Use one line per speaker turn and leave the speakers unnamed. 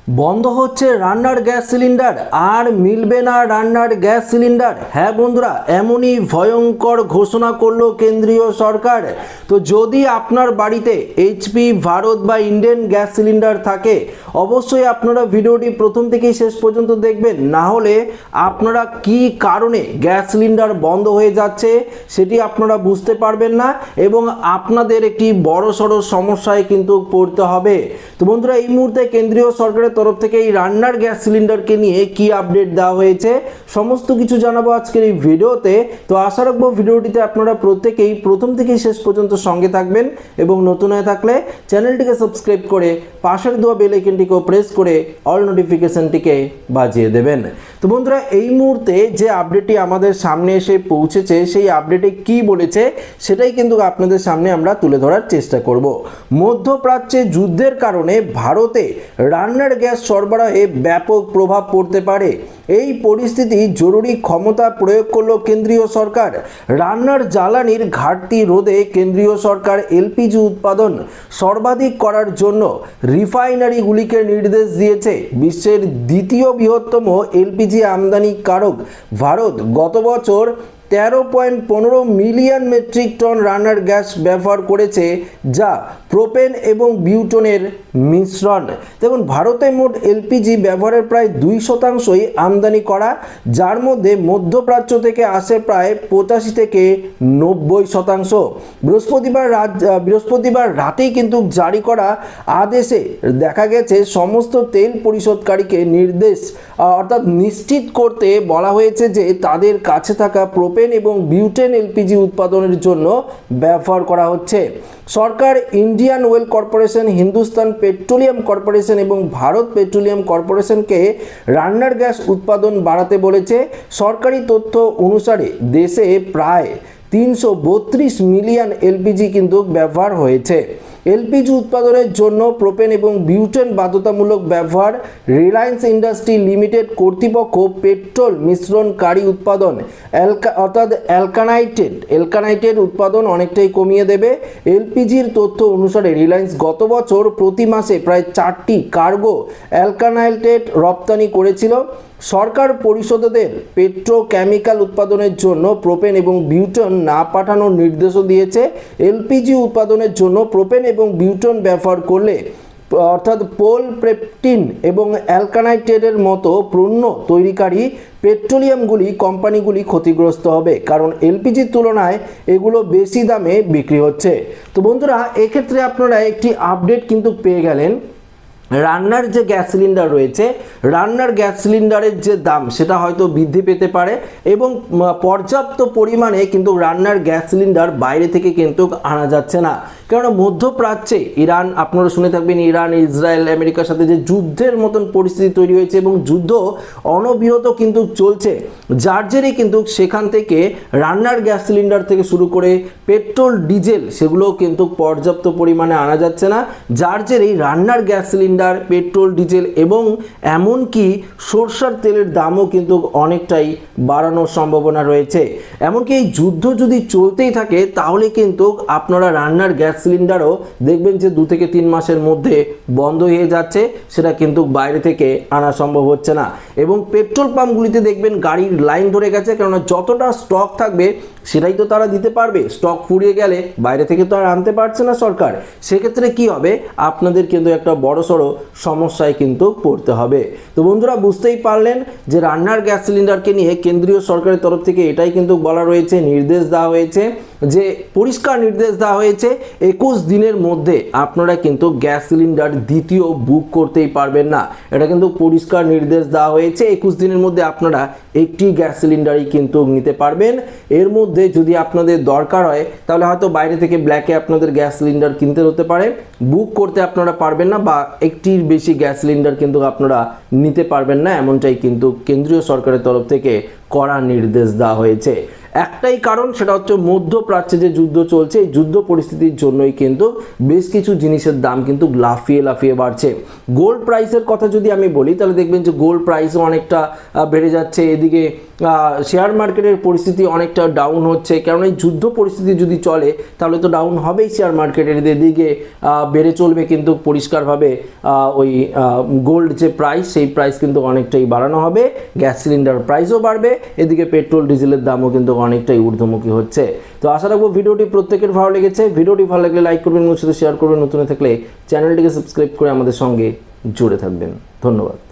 বন্ধ হচ্ছে রান্নার গ্যাস সিলিন্ডার, আর মিলবে না রান্নার গ্যাস সিলিন্ডার। হ্যাঁ বন্ধুরা, এমনই ভয়ঙ্কর ঘোষণা করলো কেন্দ্রীয় সরকার। তো যদি আপনার বাড়িতে এইচপি, ভারত বা ইন্ডিয়ান গ্যাস সিলিন্ডার থাকে, অবশ্যই আপনারা ভিডিওটি প্রথম থেকে শেষ পর্যন্ত দেখবেন, না হলে আপনারা কি কারণে গ্যাস সিলিন্ডার বন্ধ হয়ে যাচ্ছে সেটি আপনারা বুঝতে পারবেন না এবং আপনাদের একটি বড়সড় সমস্যায় কিন্তু পড়তে হবে। তো বন্ধুরা, এই মুহূর্তে কেন্দ্রীয় সরকারের তরফ থেকে এই রান্নার গ্যাস সিলিন্ডারকে নিয়ে কি আপডেট দেওয়া হয়েছে সমস্ত কিছু জানাবো আজকের এই ভিডিওতে। তো আশা রাখবো ভিডিওটিতে আপনারা প্রত্যেকেই প্রথম থেকে শেষ পর্যন্ত সঙ্গে থাকবেন এবং নতুন হয়ে থাকলে চ্যানেলটিকে সাবস্ক্রাইব করে পাশের দেওয়া বেল আইকনটিকেও প্রেস করে অল নোটিফিকেশনটিকে বাজিয়ে দেবেন। তো বন্ধুরা, এই মুহূর্তে যে আপডেটটি আমাদের সামনে এসে পৌঁছেছে সেই আপডেটে কি বলেছে সেটাই কিন্তু আপনাদের সামনে আমরা তুলে ধরার চেষ্টা করব। মধ্যপ্রাচ্যে যুদ্ধের কারণে ভারতে রান্নার গ্যাস সরবরাহে ব্যাপক প্রভাব পড়তে পারে। এই পরিস্থিতি জরুরি ক্ষমতা প্রয়োগ করল কেন্দ্রীয় সরকার। রান্নার জ্বালানির ঘাটতি রোধে কেন্দ্রীয় সরকার এলপিজি উৎপাদন সর্বাধিক করার জন্য রিফাইনারিগুলিকে নির্দেশ দিয়েছে। বিশ্বের দ্বিতীয় বৃহত্তম এলপিজি আমদানিকারক ভারত গত বছর 13.15 মিলিয়ন মেট্রিক টন রান্নার গ্যাস ব্যবহার করেছে, যা প্রোপেন এবং বিউটেনের মিশ্রণ। দেখুন, ভারতে মোট এলপিজি ব্যবহারের প্রায় 2%ই আমদানি করা, যার মধ্যে মধ্যপ্রাচ্য থেকে আসে প্রায় 85 থেকে 90%। বৃহস্পতিবার রাতেই কিন্তু জারি করা আদেশে দেখা গেছে সমস্ত তেল পরিশোধকারীকে অর্থাৎ নিশ্চিত করতে বলা হয়েছে যে তাদের কাছে থাকা প্রোপেন এবং বিউটেন এলপিজি উৎপাদনের জন্য ব্যবহার করা হচ্ছে। সরকার Indian Oil Corporation, Hindustan Petroleum Corporation এবং ভারত পেট্রোলিয়াম কর্পোরেশনকে রান্নার গ্যাস উৎপাদন বাড়াতে বলেছে। সরকারি তথ্য অনুসারে দেশে প্রায় 332 মিলিয়ন এলপিজি কিন্তু ব্যবহার হয়েছে। এলপিজি উৎপাদনের জন্য প্রোপেন এবং বিউটেন বাধ্যতামূলক ব্যবহার। রিলায়েন্স ইন্ডাস্ট্রি লিমিটেড কর্তৃপক্ষ পেট্রোল মিশ্রণকারী উৎপাদন অর্থাৎ অ্যালকানাইটের উৎপাদন অনেকটাই কমিয়ে দেবে। এলপিজির তথ্য অনুসারে রিলায়েন্স গত বছর প্রতি মাসে প্রায় 4টি কার্গো অ্যালকানাইটেড রপ্তানি করেছিল। সরকার পরিষদদের পেট্রোকেমিক্যাল উৎপাদনের জন্য প্রোপেন এবং বিউটেন না পাঠানোর নির্দেশও দিয়েছে। এলপিজি উৎপাদনের জন্য প্রোপেন এবং বিউটেন ব্যবহার করলে অর্থাৎ পোলপ্রেপটিন এবং অ্যালকানাইটের মতো পণ্য তৈরিকারী পেট্রোলিয়ামগুলি কোম্পানিগুলি ক্ষতিগ্রস্ত হবে, কারণ এলপিজির তুলনায় এগুলো বেশি দামে বিক্রি হচ্ছে। তো বন্ধুরা, এক্ষেত্রে আপনারা একটি আপডেট কিন্তু পেয়ে গেলেন। রান্নার যে গ্যাস সিলিন্ডার রয়েছে, রান্নার গ্যাস সিলিন্ডারের যে দাম সেটা হয়তো বৃদ্ধি পেতে পারে এবং পর্যাপ্ত পরিমাণে কিন্তু রান্নার গ্যাস সিলিন্ডার বাইরে থেকে কিন্তু আনা যাচ্ছে না। কেননা মধ্যপ্রাচ্যে ইরান, আপনারা শুনে থাকবেন, ইরান, ইসরায়েল, আমেরিকার সাথে যে যুদ্ধের মতন পরিস্থিতি তৈরি হয়েছে এবং যুদ্ধ অনবিরত কিন্তু চলছে, যার জেরে কিন্তু সেখান থেকে রান্নার গ্যাস সিলিন্ডার থেকে শুরু করে পেট্রোল, ডিজেল সেগুলোও কিন্তু পর্যাপ্ত পরিমাণে আনা যাচ্ছে না, যার জেরেই রান্নার গ্যাস সিলিন্ডার, পেট্রোল, ডিজেল এবং এমনকি সরষের তেলের দামও কিন্তু অনেকটাই বাড়ানোর সম্ভাবনা রয়েছে। এমনকি এই যুদ্ধ যদি চলতেই থাকে তাহলে কিন্তু আপনারা রান্নার গ্যাস সিলিন্ডারও দেখবেন যে 2 থেকে 3 মাসের মধ্যে বন্ধ হয়ে যাচ্ছে, সেটা কিন্তু বাইরে থেকে আনা সম্ভব হচ্ছে না। এবং পেট্রোল পাম্পগুলিতে দেখবেন গাড়ির লাইন ধরে গেছে, কেননা যতটা স্টক থাকবে সেটাই তো তারা দিতে পারবে। স্টক ফুরিয়ে গেলে বাইরে থেকে তো আর আনতে পারছে না সরকার। সেক্ষেত্রে কি হবে, আপনাদের কিন্তু একটা বড়সড় সমস্যায় কিন্তু পড়তে হবে। তো বন্ধুরা, বুঝতেই পারলেন যে রান্নার গ্যাস সিলিন্ডারকে নিয়ে কেন্দ্রীয় সরকারের তরফ থেকে এটাই কিন্তু বলা রয়েছে, নির্দেশ দেওয়া হয়েছে, যে পরিষ্কার নির্দেশ দেওয়া হয়েছে 21 দিনের মধ্যে আপনারা কিন্তু গ্যাস সিলিন্ডার দ্বিতীয় বুক করতেই পারবেন না। এটা কিন্তু পরিষ্কার নির্দেশ দেওয়া হয়েছে। 21 দিনের মধ্যে আপনারা একটি গ্যাস সিলিন্ডারই কিন্তু নিতে পারবেন। এর মধ্যে যদি আপনাদের দরকার হয় তাহলে হয়তো বাইরে থেকে ব্ল্যাকে আপনাদের গ্যাস সিলিন্ডার কিনতে হতে পারে, বুক করতে আপনারা পারবেন না, বা একটির বেশি গ্যাস সিলিন্ডার কিন্তু আপনারা নিতে পারবেন না, এমনটাই কিন্তু কেন্দ্রীয় সরকারের তরফ থেকে কড়া নির্দেশ দেওয়া হয়েছে। একটাই কারণ, সেটা হচ্ছে মধ্যপ্রাচ্যে যে যুদ্ধ চলছে, এই যুদ্ধ পরিস্থিতির জন্যই কিন্তু বেশ কিছু জিনিসের দাম কিন্তু লাফিয়ে লাফিয়ে বাড়ছে। গোল্ড প্রাইসের কথা যদি আমি বলি তাহলে দেখবেন যে গোল্ড প্রাইসও অনেকটা বেড়ে যাচ্ছে, এদিকে শেয়ার মার্কেটের পরিস্থিতি অনেকটা ডাউন হচ্ছে, কারণ এই যুদ্ধ পরিস্থিতি যদি চলে তাহলে তো ডাউন হবেই শেয়ার মার্কেটের, এদিকে বেড়ে চলবে কিন্তু পরিষ্কারভাবে ওই গোল্ড যে প্রাইস, সেই প্রাইস কিন্তু অনেকটাই বাড়ানো হবে, গ্যাস সিলিন্ডার প্রাইসও বাড়বে, এদিকে পেট্রোল ডিজেলের দামও কিন্তু অনেকটাই ঊর্ধ্বমুখী হচ্ছে। তো আশা রাখবো ভিডিওটি প্রত্যেকের ভালো লেগেছে। ভিডিওটি ভালো লাগলে লাইক করবেন, সাথে শেয়ার করবেন, নতুন থাকলে চ্যানেলটিকে সাবস্ক্রাইব করে আমাদের সঙ্গে জুড়ে থাকবেন। ধন্যবাদ।